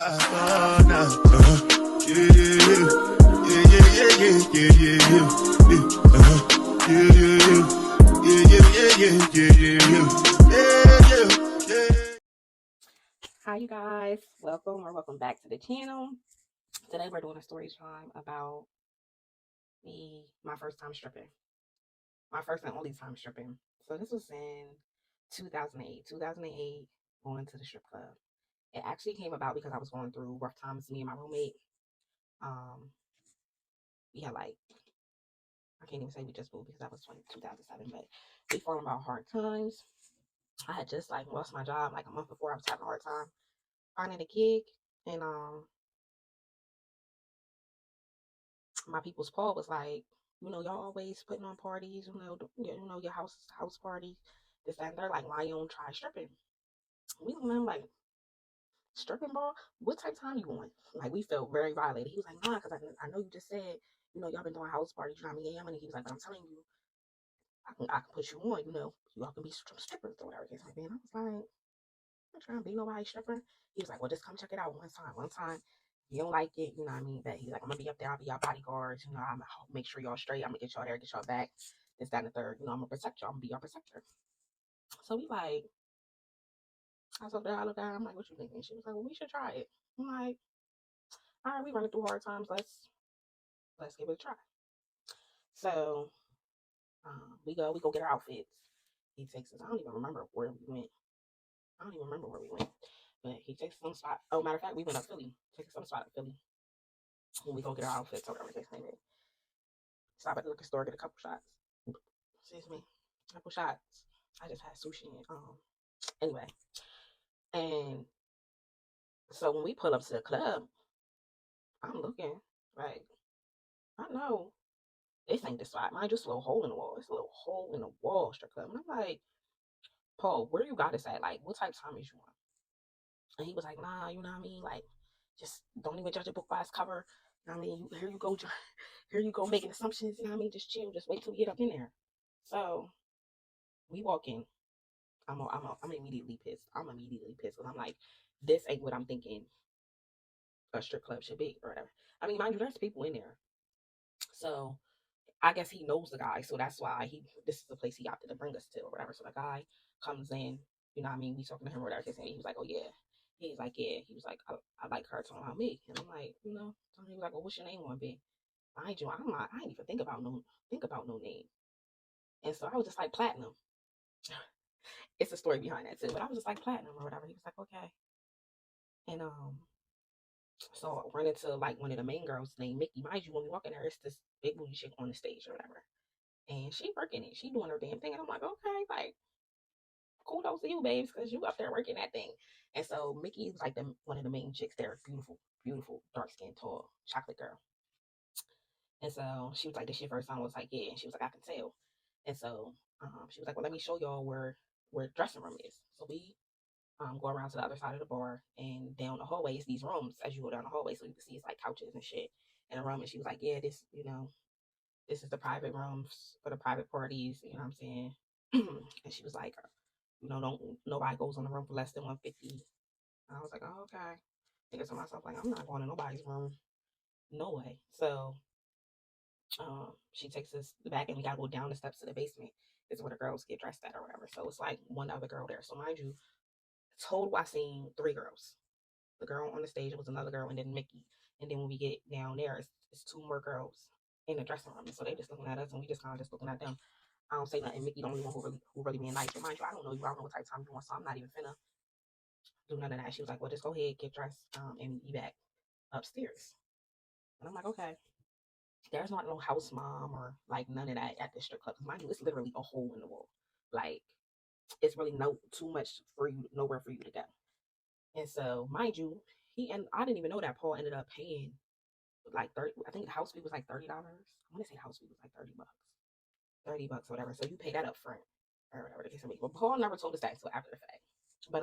Hi you guys, welcome back to the channel. Today we're doing a story time about my first time stripping, my first and only time stripping. So this was in 2008 going to the strip club. It actually came about because I was going through rough times. Me and my roommate, um we had like, I can't even say we just moved because that was 2007, but we falling about hard times. I had just like lost my job like a month before. I was having a hard time finding a gig, and my people's Paul was like, y'all always putting on parties, your house parties, this, that, and they're like, why you don't try stripping? We don't know, like, stripping ball? What type of time you want? Like, we felt very violated. He was like, nah, because I know you just said, y'all been doing house parties, you know what I mean? Yeah, and he was like, but I'm telling you, I can put you on, y'all can be strippers or whatever. And I was like, I'm trying to be nobody's stripper. He was like, well, just come check it out one time. You don't like it, you know what I mean? But he's like, I'm gonna be up there, I'll be your bodyguard, I'm gonna make sure y'all straight, I'm gonna get y'all there, get y'all back, this, that, and the third, I'm gonna protect y'all, I'm gonna be your protector. So we like, I was up there, I looked at her, I'm like, what you thinking? She was like, well, we should try it. I'm like, all right, we running through hard times, let's give it a try. So we go get our outfits. He takes us, I don't even remember where we went. But he takes us some spot. Oh, matter of fact, we went up Philly. Takes us some spot in Philly. When we go get our outfits or whatever the case may be. Stop at the liquor store, get a couple shots. Excuse me. A couple shots. I just had sushi and anyway. And so when we pull up to the club, I'm looking like, I know this ain't the spot. Mind just a little hole in the wall. It's a little hole in the wall, strip club. And I'm like, Paul, where you got us at? Like, what type of time is you on? And he was like, nah, you know what I mean? Like, just don't even judge a book by its cover. You know what I mean? Here you go making assumptions, you know what I mean? Just chill, just wait till we get up in there. So we walk in. I'm immediately pissed. I'm immediately pissed because I'm like, this ain't what I'm thinking a strip club should be or whatever. I mean, mind you, there's people in there. So I guess he knows the guy. So that's why this is the place he opted to bring us to or whatever. So the guy comes in, you know what I mean? We talking to him or whatever. And he was like, oh yeah. He's like, yeah. He was like, I like her talking about me. And I'm like, so he was like, well, what's your name gonna be? Mind you, I ain't even think about no name. And so I was just like, platinum. It's a story behind that too. But I was just like, platinum or whatever. He was like, okay. And so I run into like one of the main girls named Mickey. Mind you, when we walk in there, it's this big booty chick on the stage or whatever. And she working it. She doing her damn thing. And I'm like, okay, like, kudos to you, babes, because you up there working that thing. And so Mickey was like one of the main chicks there. Beautiful, beautiful, dark skinned, tall, chocolate girl. And so she was like, this your first time? I was like, yeah. And she was like, I can tell. And so she was like, well, let me show y'all where the dressing room is. So we go around to the other side of the bar, and down the hallway is these rooms as you go down the hallway. So you can see it's like couches and shit in a room. And she was like, yeah, this is the private rooms for the private parties. You know what I'm saying? And she was like, don't nobody goes on the room for less than 150. I was like, oh, okay. Thinking to myself, like, I'm not going to nobody's room. No way. So she takes us back, and we gotta go down the steps to the basement. Is where the girls get dressed at or whatever. So it's like one other girl there. So mind you, total I seen 3 girls. The girl on the stage was another girl, and then Mickey. And then when we get down there, it's 2 more girls in the dressing room. And so they just looking at us, and we just kind of just looking at them. I don't say nothing. Mickey the only one who really being nice. But mind you, I don't know you. I don't know what type of time you want, so I'm not even finna do none of that. She was like, well, just go ahead, get dressed, and be back upstairs. And I'm like, okay. There's not no house mom or like none of that at the strip club. Mind you, it's literally a hole in the wall. Like, it's really no too much for you, nowhere for you to go. And so, mind you, I didn't even know that Paul ended up paying like 30. I think the house fee was like $30. I want to say the house fee was like $30, $30 or whatever. So you pay that up front or whatever the case may be. But Paul never told us that until after the fact. But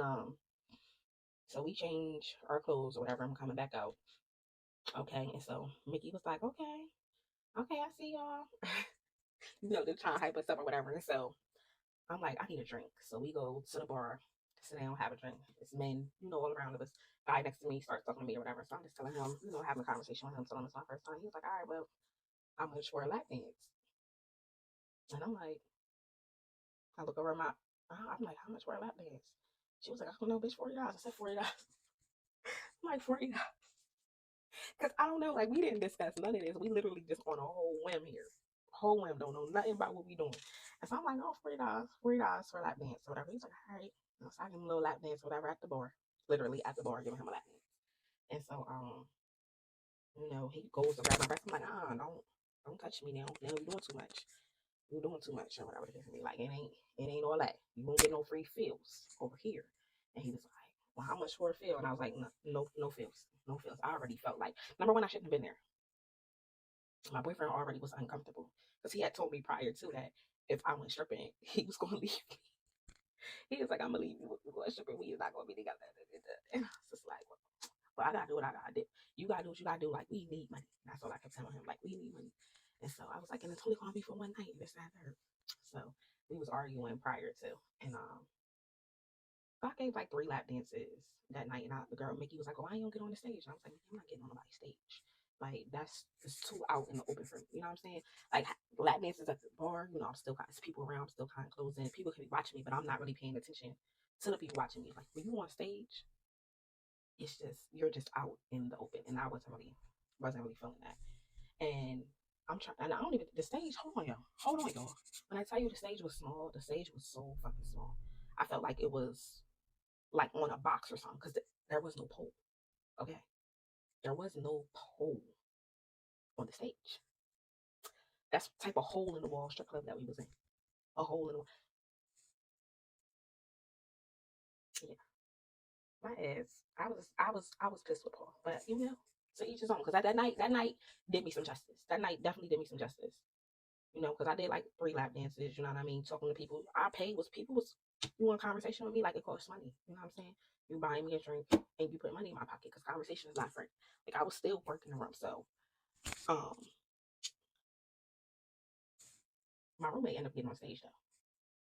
so we change our clothes or whatever. I'm coming back out. Okay, and so Mickey was like, okay, I see y'all. They're trying to hype us up or whatever. And so I'm like, I need a drink. So we go to the bar sit down, have a drink. It's men, all around. It was guy next to me starts talking to me or whatever. So I'm just telling him, having a conversation with him, telling him it's my first time. He was like, all right, well, how much for a lap dance? And I'm like, I look over my, I'm like, how much for a lap dance? She was like, I don't know, bitch, $40. I said $40. I'm like, $40. Because I don't know, like, we didn't discuss none of this. We literally just on a whole whim here. Whole whim, don't know nothing about what we doing. And so I'm like, oh, $40 for a lap dance or whatever. He's like, all right. So I give him a little lap dance or whatever at the bar. Literally at the bar, giving him a lap dance. And so, he goes to grab my breast. I'm like, don't touch me now. Now you're doing too much. You're doing too much or whatever it is. Like, it ain't all that. You won't get no free feels over here. And he was like, well, how much for a feel? And I was like, no feels. No feels. I already felt like, number one, I shouldn't have been there. My boyfriend already was uncomfortable because he had told me prior to that if I went stripping, he was going to leave me. He was like, I'm going to leave you. We're going stripping. We is not going to be together. And I was just like, well, I got to do what I got to do. You got to do what you got to do. Like, we need money. And that's all I kept telling him. Like, we need money. And so I was like, and it's only going to be for one night. This, that, third. So we was arguing prior to. And so I gave like 3 lap dances that night. And the girl, Mickey, was like, oh, why you don't get on the stage? And I was like, I'm not getting on nobody's stage. Like, that's just too out in the open for me. You know what I'm saying? Like, lap dances at the bar, I'm still got people around, I'm still kind of closing. People can be watching me, but I'm not really paying attention to the people watching me. Like, when you on stage, it's just, you're just out in the open. And I wasn't really feeling that. And I'm trying, and I don't even, the stage, hold on, y'all. When I tell you the stage was small, the stage was so fucking small. I felt like it was like on a box or something because there was no pole. Okay. There was no pole on the stage. That's the type of hole in the wall strip club that we was in. A hole in the wall. Yeah. My ass. I was pissed with Paul. But to each his own. Because that night did me some justice. That night definitely did me some justice. Because I did like 3 lap dances, you know what I mean? Talking to people. I paid was people was you want a conversation with me like it costs money. You know what I'm saying? You buying me a drink and you put money in my pocket because conversation is not free. Like I was still working the room. So um my roommate ended up getting on stage though.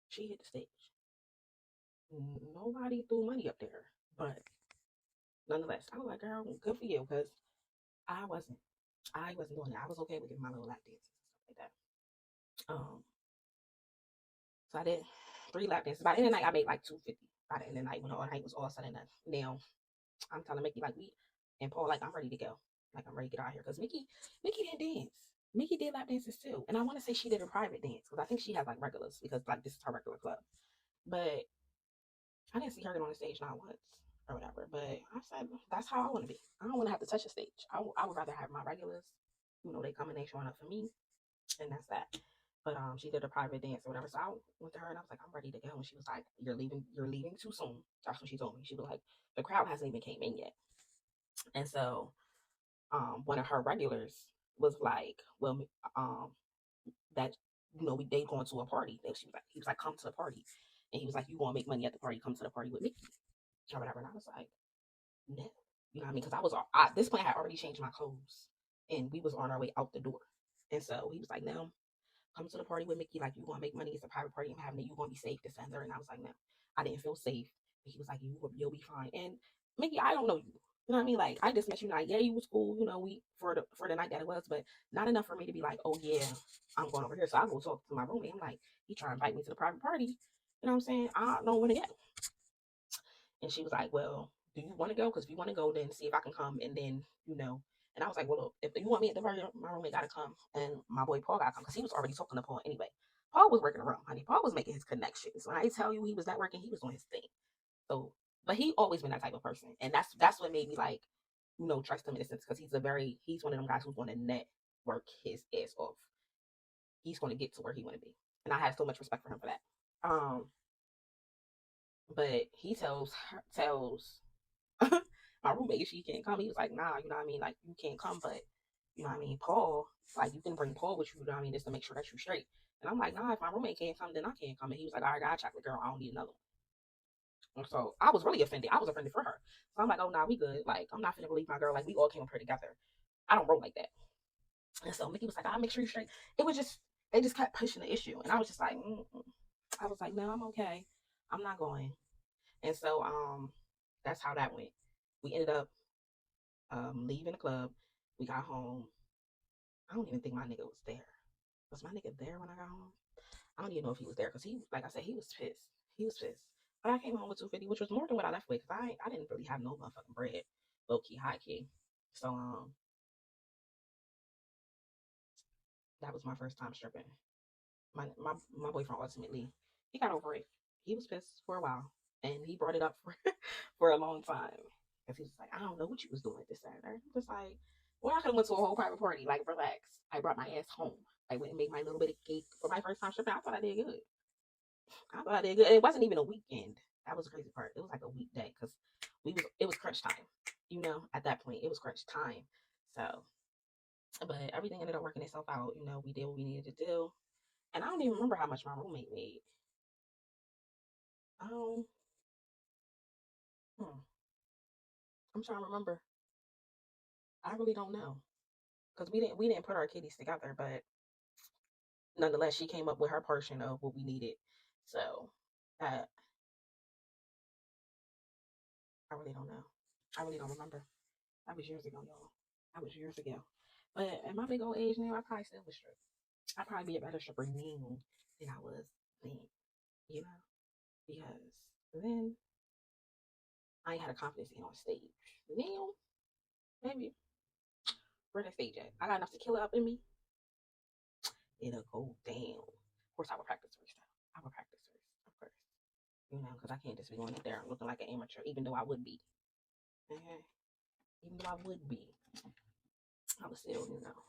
She hit the stage. Nobody threw money up there. But nonetheless, I was like, girl, good for you, because I wasn't. I wasn't doing that. I was okay with getting my little lap dances and stuff like that. So I did 3 lap dances. By the end of the night, I made like 250. By the end of the night, when all night was all said and done. Now, I'm telling Mickey, like, and Paul, like, I'm ready to go. Like, I'm ready to get out of here. Because Mickey didn't dance. Mickey did lap dances too. And I want to say she did a private dance. Because I think she has, like, regulars. Because, like, this is her regular club. But I didn't see her get on the stage not once or whatever. But I said, that's how I want to be. I don't want to have to touch a stage. I would rather have my regulars. They come and they showing up for me. And that's that. But she did a private dance or whatever. So I went to her and I was like, I'm ready to go. And she was like, you're leaving too soon. That's what she told me. She was like, the crowd hasn't even came in yet. And so one of her regulars was like, well, that they going to a party. He was like, come to the party. And he was like, you gonna make money at the party, come to the party with me. Or whatever. And I was like, no. You know what I mean? Because at this point I had already changed my clothes and we was on our way out the door. And so he was like, no, come to the party with Mickey, like you gonna make money. It's a private party I'm having it. You gonna be safe, this and that. And I was like, no, I didn't feel safe. And he was like, you'll be fine. And Mickey, I don't know you. You know what I mean? Like I just met you. Like yeah, you was cool. We for the night that it was, but not enough for me to be like, oh yeah, I'm going over here. So I go talk to my roommate. I'm like, he trying to invite me to the private party. You know what I'm saying? I don't know when to go. And she was like, well, do you want to go? Because if you want to go, then see if I can come. And then, and I was like, well, look, if you want me at the party, my roommate got to come. And my boy Paul got to come because he was already talking to Paul anyway. Paul was working around, honey. Paul was making his connections. When I tell you he was networking, he was doing his thing. So, but he always been that type of person. And that's what made me like, trust him in a sense because he's one of them guys who's going to network his ass off. He's going to get to where he want to be. And I have so much respect for him for that. But he tells my roommate she can't come. He was like, nah, you know what I mean? Like, you can't come, but, you know what I mean? Paul, like, you can bring Paul with you, you know what I mean? Just to make sure that you're straight. And I'm like, nah, if my roommate can't come, then I can't come. And he was like, all right, I got a chocolate girl. I don't need another one. And so I was really offended. I was offended for her. So I'm like, oh, nah, we good. Like, I'm not finna believe my girl. Like, we all came up here together. I don't roll like that. And so Mickey was like, I'll make sure you're straight. It was just, they just kept pushing the issue. And I was just like, I was like, no, I'm okay. I'm not going. And so that's how that went. We ended up leaving the club. We got home. I don't even think my nigga was there. Was my nigga there when I got home? I don't even know if he was there because he, like I said, he was pissed. He was pissed. But I came home with 250, which was more than what I left with because I didn't really have no motherfucking bread, low key, high key. So that was my first time stripping. My boyfriend ultimately he got over it. He was pissed for a while, and he brought it up for for a long time because he was like, I don't know what you was doing this Saturday. I'm just like, well, I could have went to a whole private party. Like, relax. I brought my ass home. I went and made my little bit of cake for my first time stripping. I thought I did good. I thought I did good. And it wasn't even a weekend. That was the crazy part. It was like a weekday because it was crunch time. You know, at that point, it was crunch time. So, but everything ended up working itself out. You know, we did what we needed to do. And I don't even remember how much my roommate made. Um, hmm, I'm trying to remember. I really don't know because we didn't put our kitties together, but nonetheless, she came up with her portion of what we needed. So, uh, I really don't know. I really don't remember. That was years ago, y'all. That was years ago. But at my big old age now, I probably still would strip. I'd probably be a better stripper now than I was then, you know, because then I ain't had a confidence in on stage. Now, maybe where the stage at? I got enough to kill it up in me. It'll go down. Of course, I would practice first. I would practice first, of course. You know, because I can't just be going up there looking like an amateur, even though I would be. Okay? Even though I would be, I would still, you know,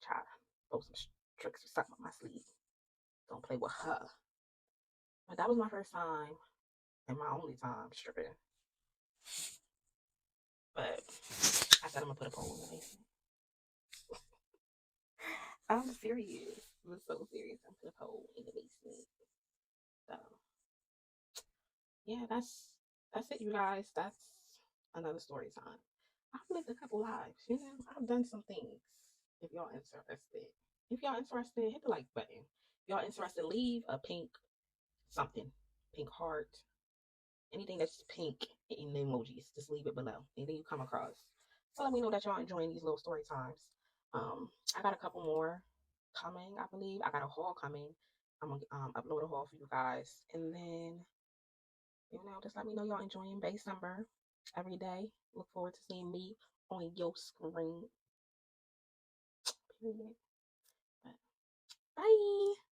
try to throw some tricks or something up my sleeve. Don't play with her. But that was my first time and my only time stripping. But I said I'm gonna put a pole in the basement. I'm serious. I'm so serious. I'm gonna put a pole in the basement. So yeah, that's it, you guys. That's another story time. I've lived a couple lives, you know. I've done some things. If y'all interested, hit the like button. If y'all interested, leave a pink something, pink heart, anything that's pink in the emojis. Just leave it below. Anything you come across. So let me know that y'all enjoying these little story times. I got a couple more coming. I believe I got a haul coming. I'm gonna upload a haul for you guys, and then just let me know y'all enjoying Baecember every day. Look forward to seeing me on your screen. Period. But bye.